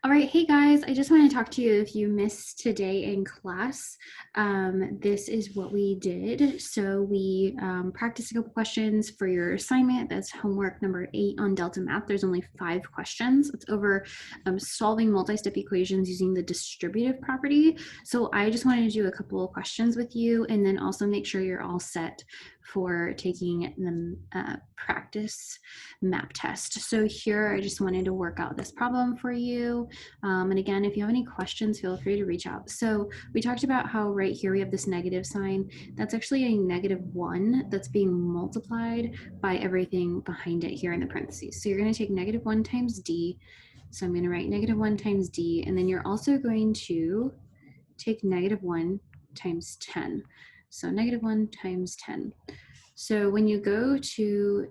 All right, hey guys, I just want to talk to you if you missed today in class. This is what we did. So we practiced a couple questions for your assignment. That's homework number 8 on Delta Math. There's only 5 questions. It's over solving multi-step equations using the distributive property. So I just wanted to do a couple of questions with you and then also make sure you're all set for taking the practice map test. So here I just wanted to work out this problem for you. And again, if you have any questions, feel free to reach out. So we talked about how right here we have this negative sign. That's actually a -1 that's being multiplied by everything behind it here in the parentheses. So you're going to take -1 times d. So I'm going to write -1 times d. And then you're also going to take -1 times 10. So -1 times 10. So when you go to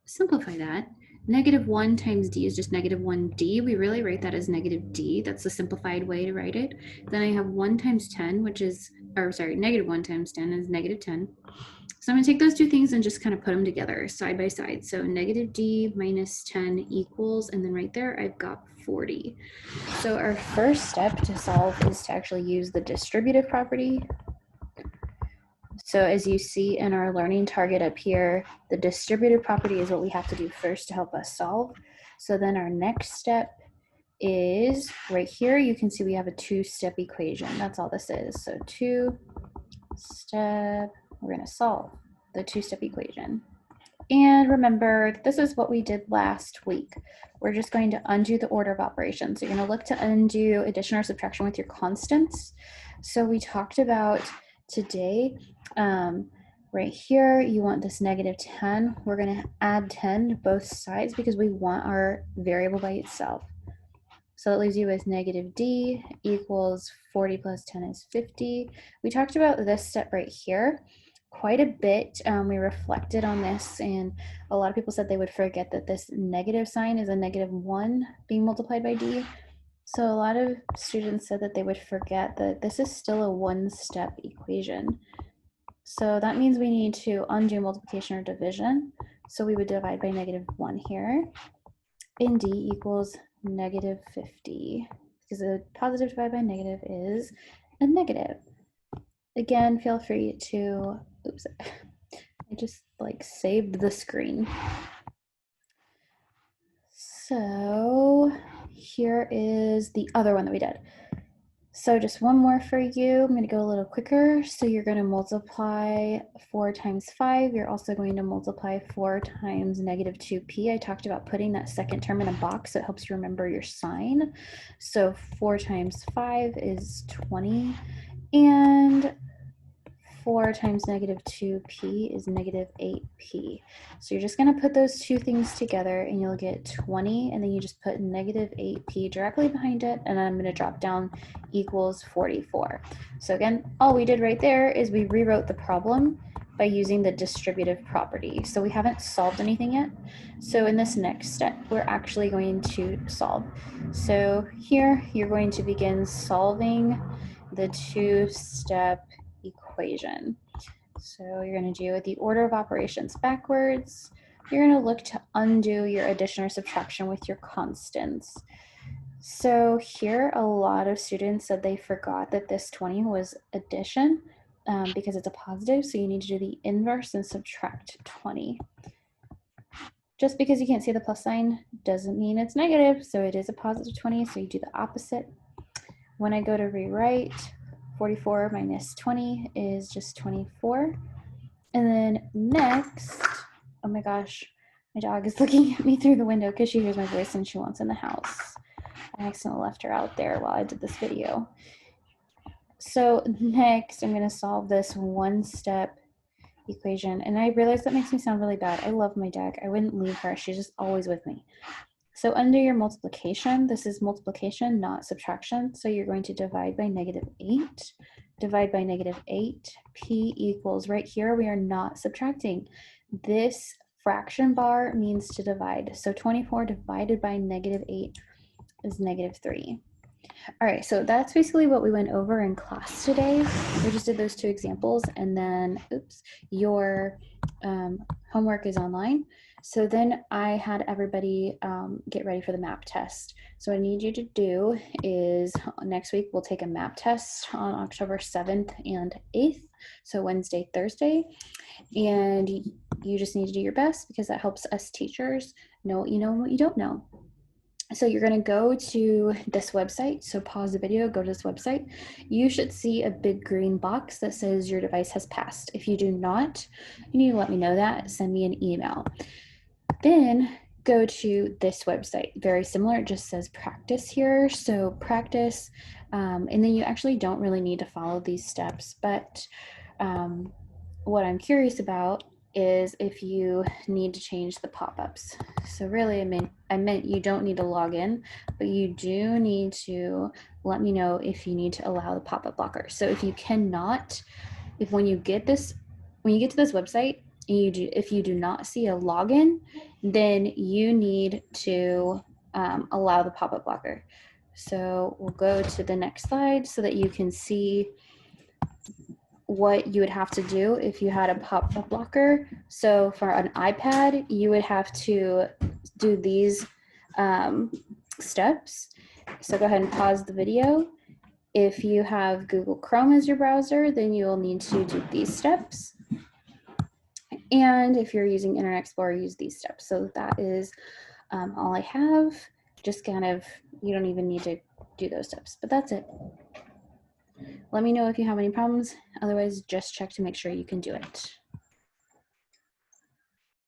simplify that, -1 times d is just -1d. We really write that as -d. That's the simplified way to write it. Then I have 1 times 10, which is, or sorry, -1 times 10 is -10. So I'm going to take those two things and just kind of put them together side by side. So -d minus 10 equals, and then right there I've got 40. So our first step to solve is to actually use the distributive property. So as you see in our learning target up here, the distributive property is what we have to do first to help us solve. So then our next step is right here. You can see we have a 2-step equation. That's all this is. So 2-step, we're going to solve the 2-step equation. And remember, this is what we did last week. We're just going to undo the order of operations. So you're going to look to undo addition or subtraction with your constants. So we talked about today, right here, you want this -10. We're going to add 10 to both sides because we want our variable by itself. So that leaves you with -d equals 40 plus 10 is 50. We talked about this step right here quite a bit. We reflected on this, and a lot of people said they would forget that this negative sign is a -1 being multiplied by d. So a lot of students said that they would forget that this is still a 1-step equation. So that means we need to undo multiplication or division. So we would divide by -1 here, and d equals -50, because a positive divided by negative is a negative. Again, feel free to, oops, I just like saved the screen. So here is the other one that we did. So just one more for you. I'm going to go a little quicker. So you're going to multiply 4 times 5. You're also going to multiply 4 times -2p. I talked about putting that second term in a box. So it helps you remember your sign. So 4 times 5 is 20. And 4 times -2p is -8p. So you're just going to put those two things together and you'll get 20, and then you just put -8p directly behind it, and I'm going to drop down equals 44. So again, all we did right there is we rewrote the problem by using the distributive property. So we haven't solved anything yet. So in this next step, we're actually going to solve. So here you're going to begin solving the 2-step equation. So you're going to do the order of operations backwards. You're going to look to undo your addition or subtraction with your constants. So here, a lot of students said they forgot that this 20 was addition because it's a positive. So you need to do the inverse and subtract 20. Just because you can't see the plus sign doesn't mean it's negative. So it is a positive 20. So you do the opposite. When I go to rewrite, 44 minus 20 is just 24. And then next, oh my gosh, my dog is looking at me through the window because she hears my voice and she wants in the house. I accidentally left her out there while I did this video. So next, I'm going to solve this 1-step equation. And I realize that makes me sound really bad. I love my dog. I wouldn't leave her. She's just always with me. So under your multiplication, this is multiplication, not subtraction. So you're going to divide by -8, divide by -8, p equals, right here, we are not subtracting. This fraction bar means to divide. So 24 divided by -8 is -3. All right, so that's basically what we went over in class today. We just did those 2 examples, and then, oops, your homework is online. So then I had everybody get ready for the map test. So what I need you to do is next week we'll take a map test on October 7th and 8th. So Wednesday, Thursday. And you just need to do your best because that helps us teachers know what you know and what you don't know. So you're going to go to this website. So pause the video, go to this website. You should see a big green box that says your device has passed. If you do not, you need to let me know that. Send me an email. Then go to this website. Very similar. It just says practice here. So practice. And then you actually don't really need to follow these steps. But what I'm curious about is if you need to change the pop-ups. So really, I meant you don't need to log in, but you do need to let me know if you need to allow the pop-up blocker. So if you cannot, when you get to this website, and if you do not see a login, then you need to allow the pop-up blocker. So we'll go to the next slide so that you can see what you would have to do if you had a pop-up blocker. So for an iPad, you would have to do these steps. So go ahead and pause the video. If you have Google Chrome as your browser, then you will need to do these steps. And if you're using Internet Explorer, use these steps. So that is all I have. Just kind of, you don't even need to do those steps, but that's it. Let me know if you have any problems. Otherwise, just check to make sure you can do it.